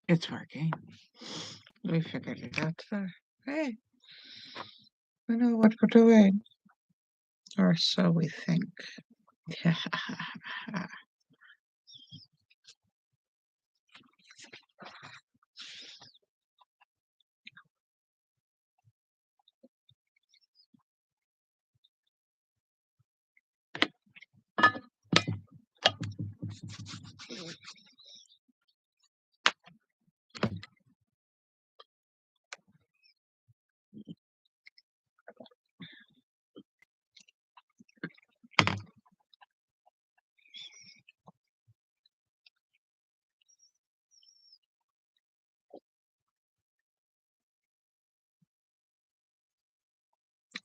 It's working. We figured it out today. Hey, we know what we're doing. Or so we think.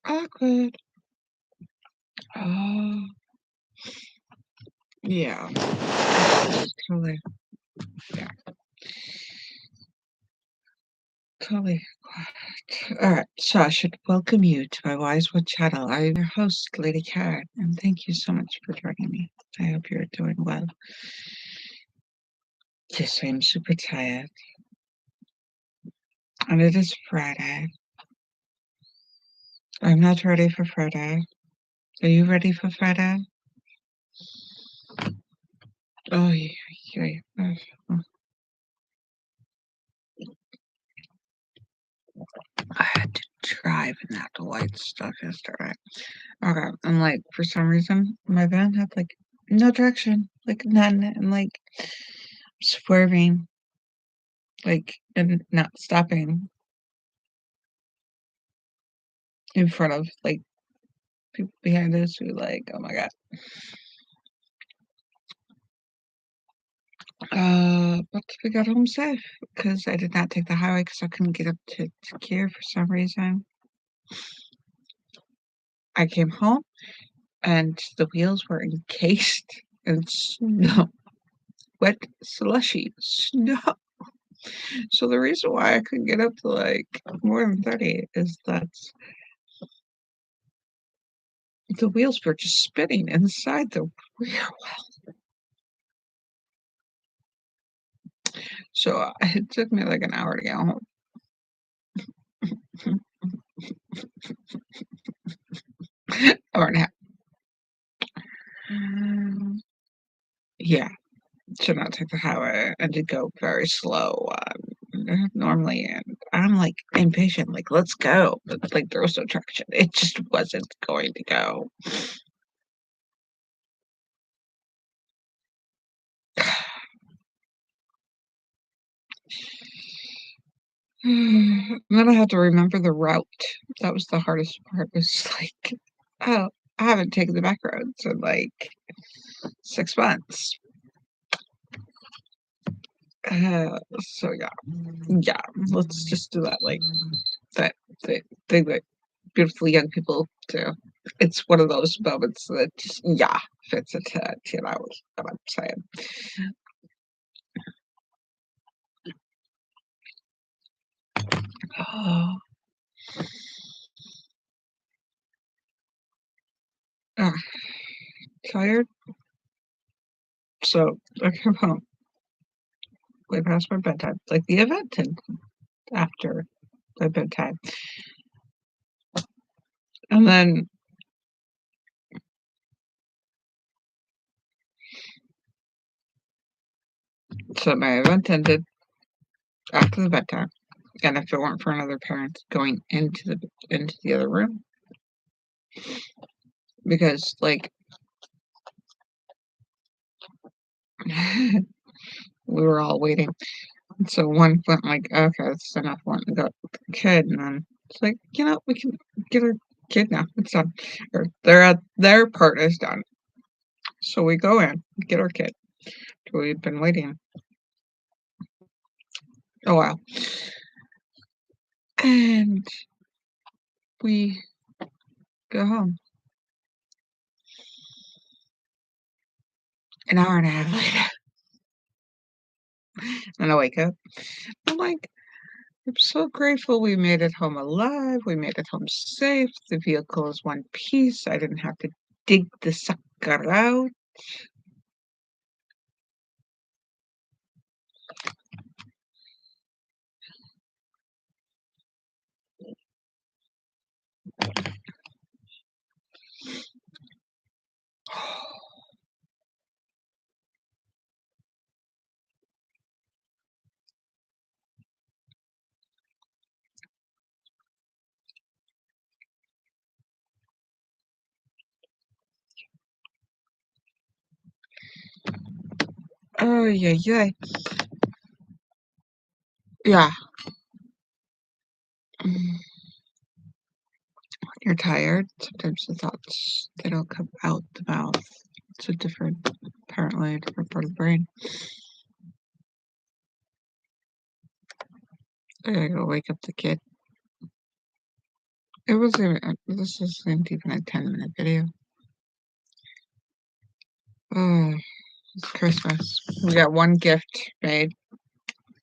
Awkward. Oh, yeah. Totally. Yeah. Totally. Alright, so I should welcome you to my Wise Wood channel. I'm your host, Lady Caren, and thank you so much for joining me. I hope you're doing well. Yes, I'm super tired. And it is Friday. I'm not ready for Friday. Are you ready for Friday? Oh, yeah. I had to drive in that white stuff yesterday. Okay, and like for some reason, my van had like no direction, like none, and like swerving, like and not stopping in front of like people behind us who like, oh my god. But we got home safe because I did not take the highway because I couldn't get up to Kier for some reason. I came home and the wheels were encased in snow, wet, slushy snow. So the reason why I couldn't get up to like more than 30 is that the wheels were just spinning inside the rear well. So it took me like an hour to get home. Hour and a half. Yeah, should not take the highway and to go very slow normally. And I'm like impatient, like, let's go. But like, there was no traction. It just wasn't going to go. And then I had to remember the route. That was the hardest part. It was like, oh, I haven't taken the back roads in like 6 months. So yeah, let's just do that. Like that thing that beautiful young people do. It's one of those moments that just, yeah, fits into what I'm saying. Oh, ah, tired. So I come home way past my bedtime. Like the event and after my bedtime. And then so my event ended after the bedtime. And if it weren't for another parent going into the other room, because like we were all waiting. So one went like, okay, it's enough. One got the kid, and then it's like, we can get our kid now. It's done. Or their part is done. So we go in, get our kid. We've been waiting a while, and we go home. An hour and a half later, and I wake up. I'm like, I'm so grateful we made it home alive. We made it home safe. The vehicle is one piece. I didn't have to dig the sucker out. Oh, yeah, yeah. Yeah. Mm, you're tired. Sometimes the thoughts, they don't come out the mouth. It's a different, apparently a different part of the brain. I gotta go wake up the kid. It wasn't even, this isn't even a 10-minute video. Oh, it's Christmas. We got one gift made.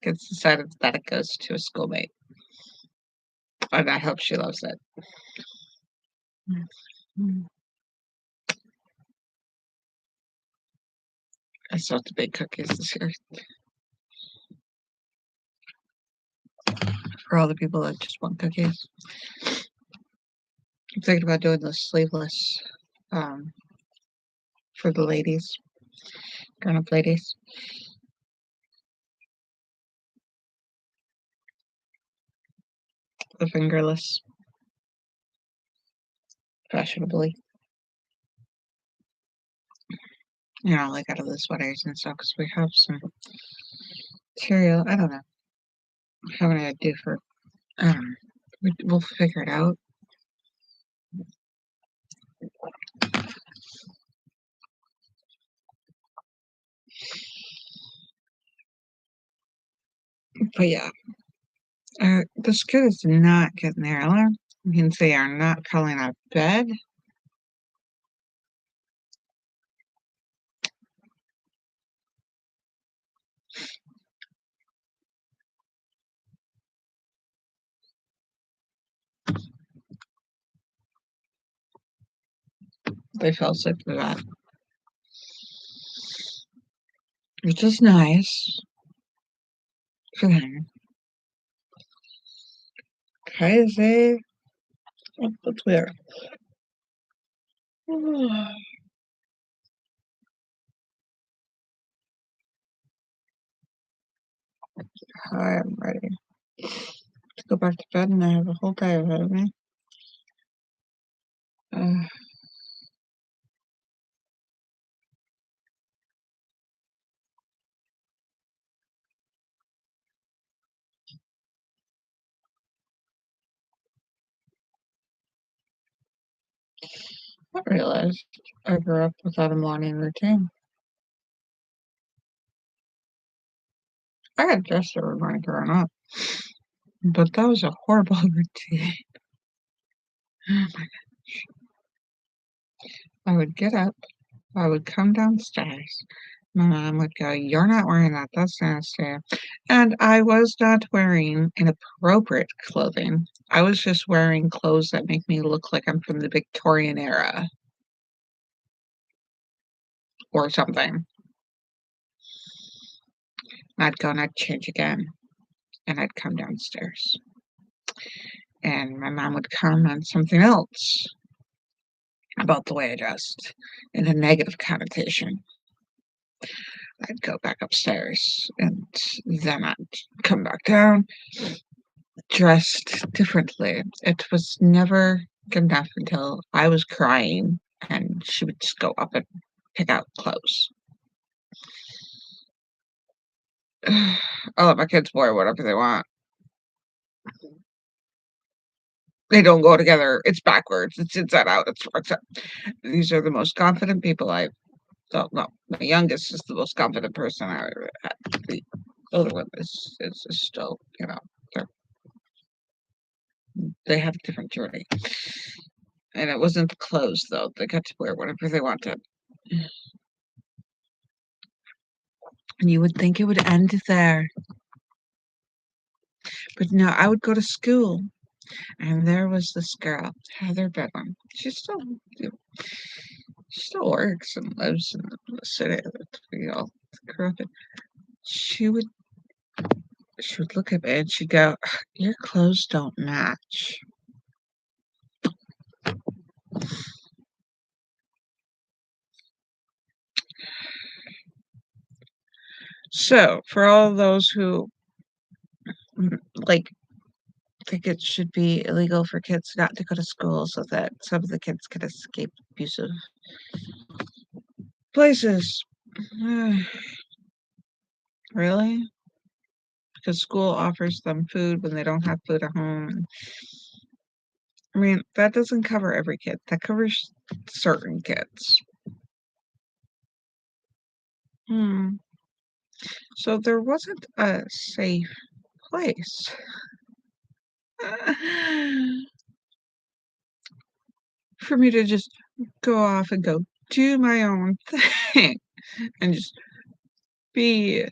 It's decided that it goes to a schoolmate. And I hope she loves it. Mm. I still have to bake cookies this year for all the people that just want cookies. I'm thinking about doing the sleeveless um, for the ladies, grown-up ladies. The fingerless, fashionably. You know, like out of the sweaters and stuff, because we have some material. I don't know. How many I do for, I don't know. We'll figure it out. But yeah, this kid is not getting their alarm. Means they are not calling out of bed. They fell asleep for that, which is nice for them. Crazy. What's weird? I'm ready to go back to bed, and I have a whole day ahead of me. Uh, I realized I grew up without a morning routine. I got dressed every morning growing up, but that was a horrible routine. I would get up, I would come downstairs. My mom would go, "You're not wearing that. That's nasty." And I was not wearing inappropriate clothing. I was just wearing clothes that make me look like I'm from the Victorian era or something. I'd go and I'd change again, and I'd come downstairs. And my mom would comment on something else about the way I dressed in a negative connotation. I'd go back upstairs, and then I'd come back down dressed differently. It was never good enough until I was crying, and she would just go up and pick out clothes. I'll let my kids wear whatever they want. They don't go together. It's backwards. It's inside out. It's these are the most confident people I don't know. My youngest is the most confident person I ever had. The older one is still, they have a different journey. And it wasn't the clothes though. They got to wear whatever they wanted. And you would think it would end there. But no, I would go to school, and there was this girl, Heather Bedlam. She still works and lives in the city that we all grew up in. She would she would look at me and she'd go, "Your clothes don't match." So, for all those who like think it should be illegal for kids not to go to school so that some of the kids can escape abusive places. Really? Because school offers them food when they don't have food at home. I mean, that doesn't cover every kid. That covers certain kids. Hmm. So there wasn't a safe place for me to just go off and go do my own thing and just be.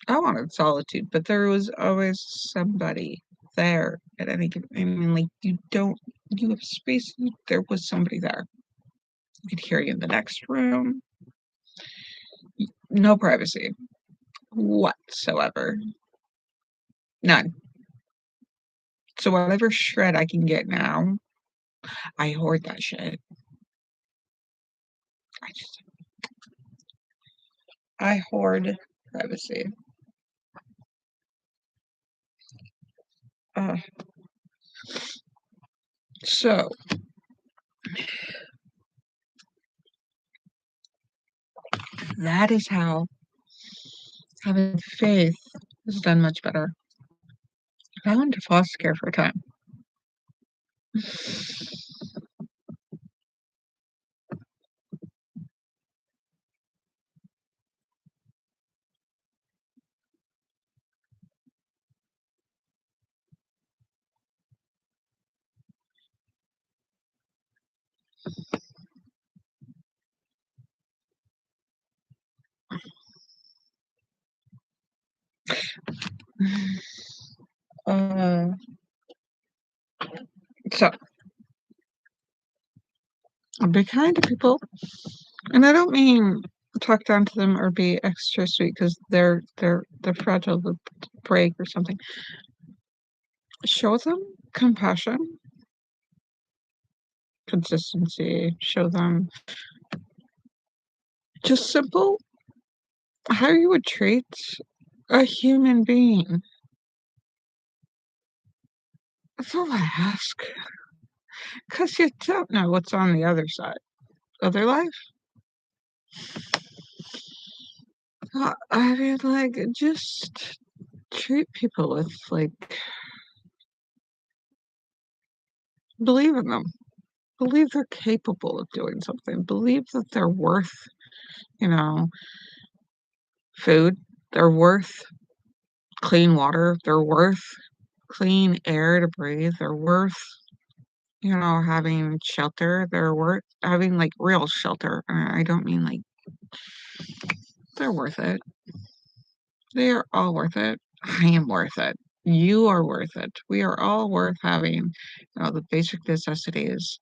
I wanted solitude, but there was always somebody there at any given. I mean, like you have space. There was somebody there. You could hear you in the next room. No privacy whatsoever. None. So whatever shred I can get now, I hoard that shit. I just I hoard privacy. Uh, so that is how having faith has done much better. I went to foster care for a time. Uh, so be kind to people, and I don't mean talk down to them or be extra sweet because they're fragile to break or something. Show them compassion, consistency. Show them just simple how you would treat a human being. That's all I ask. Because you don't know what's on the other side of their life. I mean, like, just treat people with, like, believe in them. Believe they're capable of doing something. Believe that they're worth, you know, food. They're worth clean water. They're worth clean air to breathe. They're worth, having shelter. They're worth having, like, real shelter. I don't mean, like, they're worth it. They are all worth it. I am worth it. You are worth it. We are all worth having, the basic necessities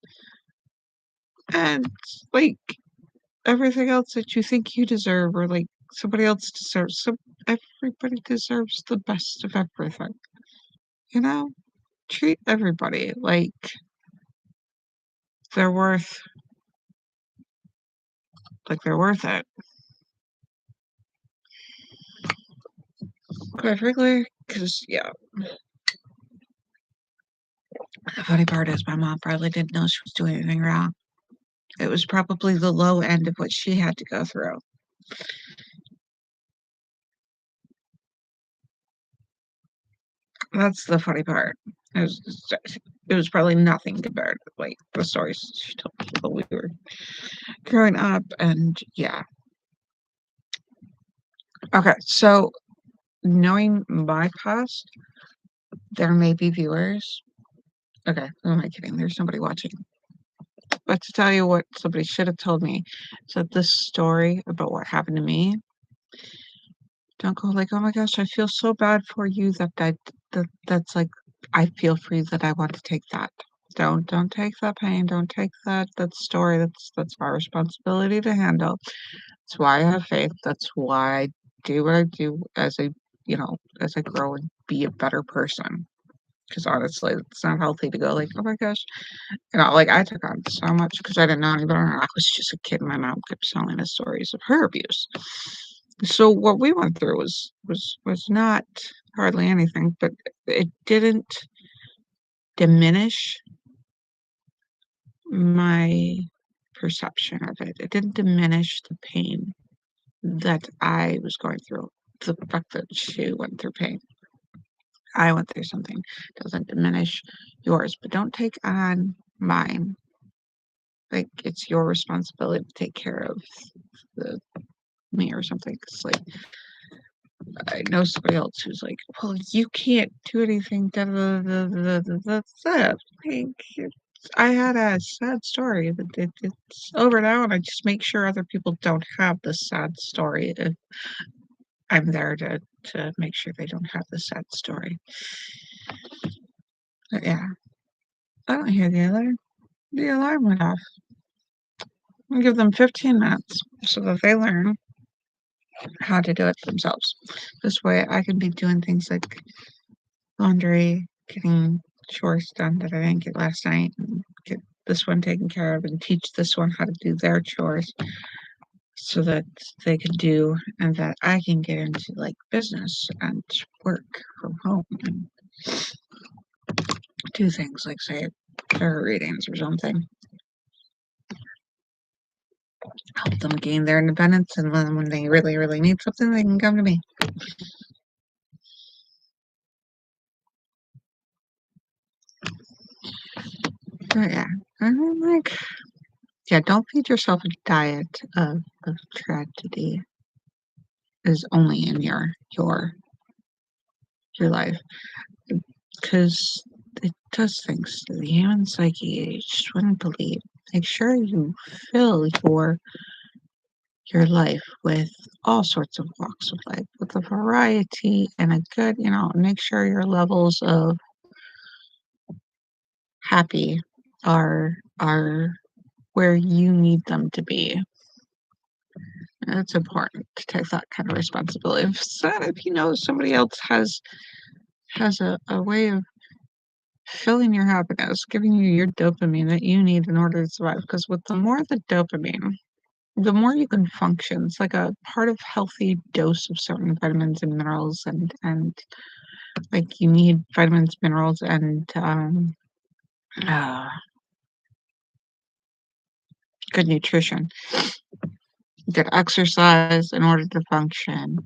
and, like, everything else that you think you deserve or, like, somebody else deserves. Everybody deserves the best of everything, you know? Treat everybody like they're worth they're worth it. Quite frankly, because yeah, the funny part is my mom probably didn't know she was doing anything wrong. It was probably the low end of what she had to go through. That's the funny part. It was probably nothing compared to, like, the stories she told me when we were growing up, and yeah. Okay, so knowing my past, there may be viewers. Okay, who am I kidding? There's nobody watching. But to tell you what somebody should have told me, so this story about what happened to me, don't go like, "Oh my gosh, I feel so bad for you that's like I feel for you that I want to take that." Don't take that pain, don't take that story. That's my responsibility to handle. That's why I have faith. That's why I do what I do as I grow and be a better person. Because honestly, it's not healthy to go like, "Oh my gosh." Like, I took on so much because I didn't know any better. I was just a kid. My mom kept telling us stories of her abuse. So what we went through was not hardly anything, but it didn't diminish my perception of it. It didn't diminish the pain that I was going through. the fact that she went through pain, I went through something, doesn't diminish yours, but don't take on mine. Like, it's your responsibility to take care of the me or something. It's like, I know somebody else who's like, "Well, you can't do anything, da da da da da da da." Like, I had a sad story, but it's over now, and I just make sure other people don't have the sad story if I'm there to make sure they don't have the sad story. But yeah, I don't hear the alarm went off. I'll give them 15 minutes so that they learn how to do it themselves. This way I can be doing things like laundry, getting chores done that I didn't get last night, and get this one taken care of, and teach this one how to do their chores so that they can do, and that I can get into like business and work from home and do things like, say, tarot readings or something. Help them gain their independence, and then when they really, really need something, they can come to me. But yeah, I'm like, yeah, don't feed yourself a diet of tragedy is only in your life, because it does things to the human psyche you just wouldn't believe. Make sure you fill your life with all sorts of walks of life, with a variety and a good, make sure your levels of happy are where you need them to be. And it's important to take that kind of responsibility. If you know somebody else has a way of filling your happiness, giving you your dopamine that you need in order to survive. Because with the more the dopamine, the more you can function. It's like a part of healthy dose of certain vitamins and minerals, and like you need vitamins, minerals, and uh, good nutrition, good exercise in order to function,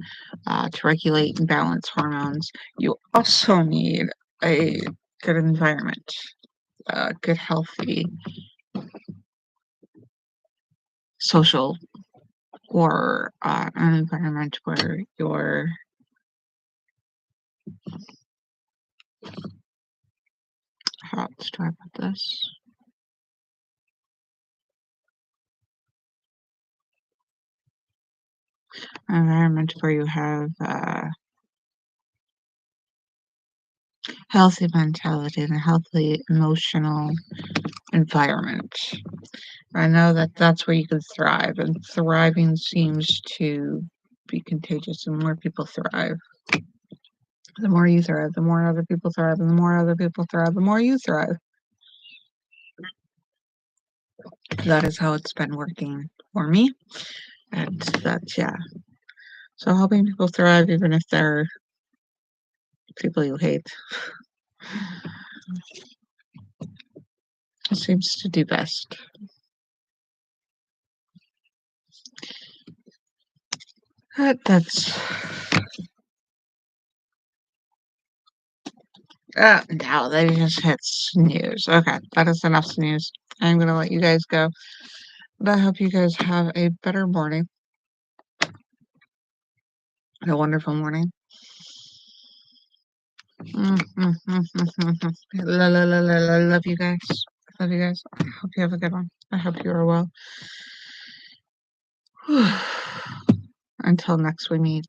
to regulate and balance hormones. You also need a good environment, good, healthy social, or an environment where how else do I put this? An environment where you have healthy mentality and a healthy emotional environment. I know that that's where you can thrive, and thriving seems to be contagious. The more people thrive, the more you thrive, the more other people thrive, and the more other people thrive, the more you thrive. That is how it's been working for me. And that's, yeah. So helping people thrive, even if they're people you hate, it seems to do best. That's no, they just hit snooze. Okay, that is enough snooze. I'm gonna let you guys go. But I hope you guys have a better morning, a wonderful morning. Love you guys. Love you guys. I hope you have a good one. I hope you are well. Until next we meet.